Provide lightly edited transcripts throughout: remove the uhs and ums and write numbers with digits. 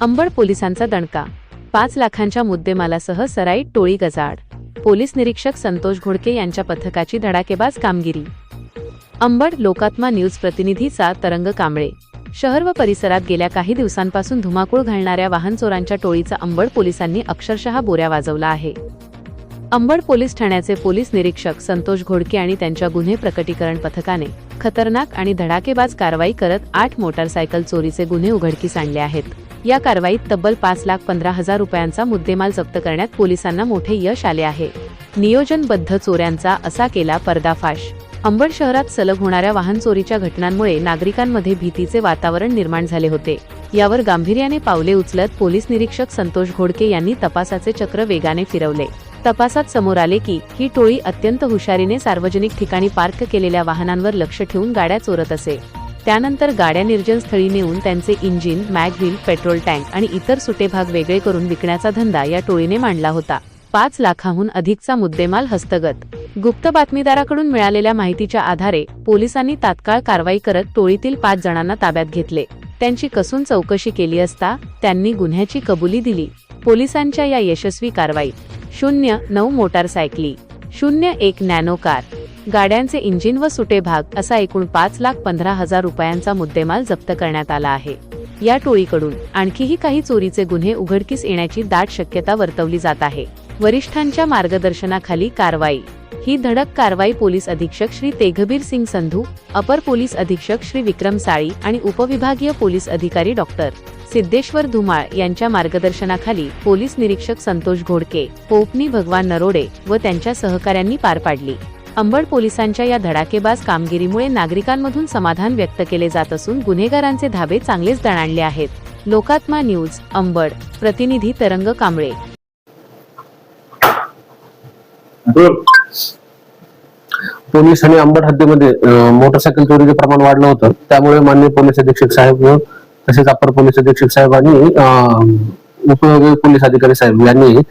अंबड पोलिसांचा दणका, 5 लाखांच्या मुद्देमालासह सराईत टोळी गजाआड. पोलीस निरीक्षक संतोष घोडके यांच्या पथकाची धडाकेबाज कामगिरी. अंबड लोकात्मा न्यूज प्रतिनिधीचा तरंग कांबळे. शहर व परिसरात गेल्या काही दिवसांपासून धुमाकूळ घालणाऱ्या वाहन चोरांच्या टोळीचा अंबड पोलिसांनी अक्षरशः बोऱ्या वाजवला आहे. अंबड पोलीस ठाण्याचे पोलीस निरीक्षक संतोष घोडके आणि त्यांच्या गुन्हे प्रकटीकरण पथकाने खतरनाक आणि धडाकेबाज कारवाई करत 8 मोटारसायकल चोरीचे गुन्हे उघडकीस आणले आहेत. या कारवाईत तब्बल 5,15,000 रुपयांचा मुद्देमाल जप्त करण्यात पोलिसांना मोठे यश आले आहे. नियोजनबद्ध चोऱ्यांचा असा केला पर्दाफाश. अंबड शहरात सलग होणाऱ्या वाहन चोरीच्या घटनांमुळे नागरिकांमध्ये भीतीचे वातावरण निर्माण झाले होते. यावर गांभीर्याने पावले उचलत पोलीस निरीक्षक संतोष घोडके यांनी तपासाचे चक्र वेगाने फिरवले. तपासात समोर आले की ही टोळी अत्यंत हुशारीने सार्वजनिक ठिकाणी पार्क केलेल्या वाहनांवर लक्ष ठेवून गाड्या चोरत असे. त्यानंतर गाड्या निर्जन स्थळी नेऊन त्यांचे इंजिन, मॅगव्हील, पेट्रोल टँक आणि इतर सुटे भाग वेगळे करून विकण्याचा धंदा या टोळीने मांडला होता. 5 लाखांहून अधिकचा मुद्देमाल हस्तगत. गुप्त बातमीदाराकडून मिळालेल्या माहितीच्या आधारे पोलिसांनी तात्काळ कारवाई करत टोळीतील 5 जणांना ताब्यात घेतले. त्यांची कसून चौकशी केली असता त्यांनी गुन्ह्याची कबुली दिली. पोलिसांच्या या यशस्वी कारवाईत 09 मोटारसायकली, 01 नॅनो कार, गाड्यांचे इंजिन व सुटे भाग असा एकूण 5,15,000 रुपयांचा मुद्देमाल जप्त करण्यात आला आहे. या टोळीकडून आणखीही काही चोरीचे गुन्हे उघडकीस येण्याची दाट शक्यता वर्तवली जात आहे. वरिष्ठांच्या मार्गदर्शनाखाली कारवाई. ही धडक कारवाई पोलीस अधीक्षक श्री तेघबीर सिंग संधू, अपर पोलीस अधीक्षक श्री विक्रम साळी आणि उपविभागीय पोलीस अधिकारी डॉक्टर सिद्धेश्वर धुमाळ यांच्या मार्गदर्शनाखाली पोलीस निरीक्षक संतोष घोडके, पोपनी भगवान नरोडे व त्यांच्या सहकाऱ्यांनी पार पाडली. अंबड पोलिसांच्या या धडाकेबाज कामगिरीमुळे नागरिकांमधून समाधान व्यक्त केले जात असून गुन्हेगारांचे धाबे चांगलेच दणाणले आहेत. लोकात्मा न्यूज अंबड प्रतिनिधी तरंग कांबळे. पोलिसांनी अंबड हद्दीमध्ये मोटरसायकल चोरीचे प्रमाण वाढलं होतं. त्यामुळे माननीय पोलीस अधीक्षक साहेब तसेच अपर पोलीस अधीक्षक साहेब आणि उपविभागीय पोलीस अधिकारी साहेब यांनी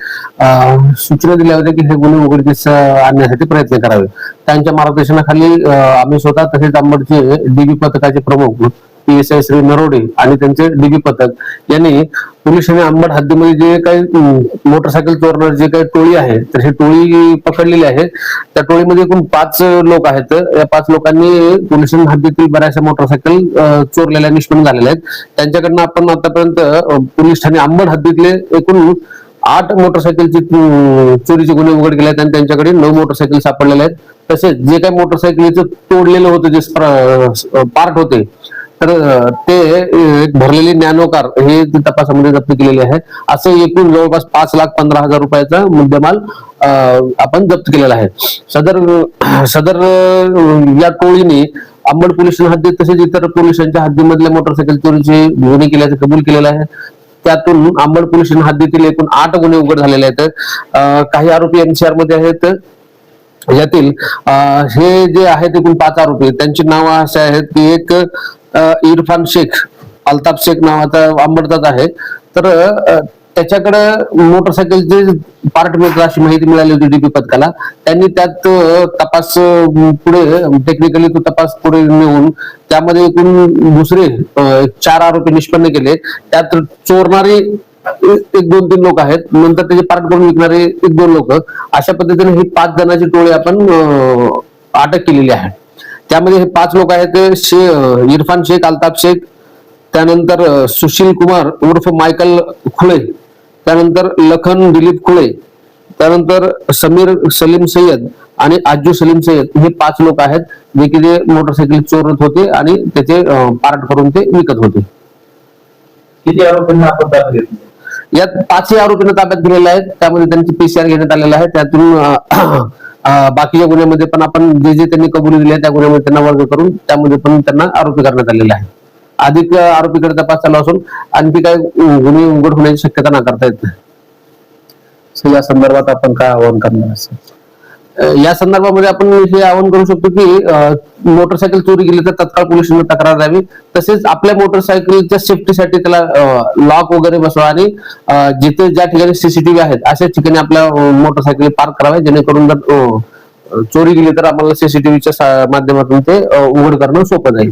सूचना दिल्या होत्या की हे गुन्हे उघडकीस आणण्यासाठी प्रयत्न करावे. त्यांच्या मार्गदर्शनाखाली आम्ही स्वतः तसेच अंबडचे डीबी पथकाचे प्रमुख PSI श्री नरोडे आणि त्यांचे डीबी पथक यांनी पोलिसांनी अंबड हद्दीमध्ये जे काही मोटरसायकल चोरणार जे काही टोळी आहे तर ही टोळी पकडलेली आहे. त्या टोळीमध्ये एकूण 5 लोक आहेत. या 5 लोकांनी पोलिसांच्या हद्दीतील बऱ्याचशा मोटरसायकल चोरलेल्या निष्पन्न झालेल्या आहेत. त्यांच्याकडनं आपण आतापर्यंत पोलीस ठाणे अंबड हद्दीतले एकूण 8 मोटरसायकलचे चोरीचे गुन्हे उघड केले आहेत आणि त्यांच्याकडे 9 मोटरसायकल सापडलेले आहेत. तसेच जे काही मोटरसायकलीचं तोडलेलं होतं जे पार्ट होते तर ते एक भरलेली नॅनो कार हे तपासामध्ये जप्त केलेले आहे. असं एकूण जवळपास 5,15,000 रुपयाचा मुद्देमाल आपण जप्त केलेला आहे. सदर या टोळीने अंबड पोलीस हद्दीत तसेच इतर पोलिसांच्या हद्दीमधल्या मोटरसायकल चोरीचे गुन्हे केल्याचं कबूल केलेलं आहे. त्यातून अंबड पोलीस हद्दीतील एकूण 8 गुन्हे उघड झालेले आहेत. काही आरोपी NCR मध्ये आहेत. यातील हे जे आहेत एकूण 5 आरोपी त्यांची नावं असे आहेत की एक इरफान शेख, अल्ताफ शेख नावाचा अंबडचाच आहे. तर त्याच्याकडे मोटरसायकलचे पार्ट मिळतात अशी माहिती मिळाली होती डीपी पथकाला. त्यांनी त्यात तपास पुढे टेक्निकली तो तपास पुढे नेऊन त्यामध्ये एकूण दुसरे 4 आरोपी निष्पन्न केले. त्यात चोरणारे 1-2-3 लोक आहेत. नंतर त्याचे पार्ट करून विकणारे 1-2 लोक. अशा पद्धतीने ही 5 जणांची टोळी आपण अटक केलेली आहे. त्यामध्ये हे 5 लोक आहेत. इरफान शेख, अल्ताफ शेख, त्यानंतर सुशील कुमार उर्फ मायकल खुळे, त्यानंतर लखन दिलीप खुळे, त्यानंतर समीर सलीम सय्यद आणि आजू सलीम सय्यद हे 5 लोक आहेत जे की जे मोटरसायकल चोरत होते आणि त्याचे पार्ट करून ते विकत होते. किती आरोपींना आपण ताब्यात घेतले? यात 5 आरोपींना ताब्यात दिलेले आहेत. त्यामध्ये त्यांची PCR घेण्यात आलेला आहे. त्यातून बाकीच्या गुन्ह्यामध्ये पण आपण जे त्यांनी कबुली दिली आहे त्या गुन्ह्यामध्ये त्यांना वर्ग करून त्यामध्ये पण त्यांना आरोपी करण्यात आलेला आहे. अधिक आरोपीकडे तपास चालू असून आणखी काय गुन्हे उघड होण्याची शक्यता नाकारता येत नाही. या संदर्भात आपण काय आवाहन करणार असेल? या संदर्भामध्ये आपण हे आवाहन करू शकतो की मोटरसायकल चोरी गेली तर तत्काळ पोलिसांना तक्रार द्यावी. तसेच आपल्या मोटरसायकलच्या सेफ्टीसाठी त्याला लॉक वगैरे बसवा आणि जिथे ज्या ठिकाणी CCTV आहेत अशा ठिकाणी आपल्या मोटरसायकल पार्क करावे जेणेकरून जर चोरी गेली तर आम्हाला CCTVच्या माध्यमातून ते उघड करणं सोपं जाईल.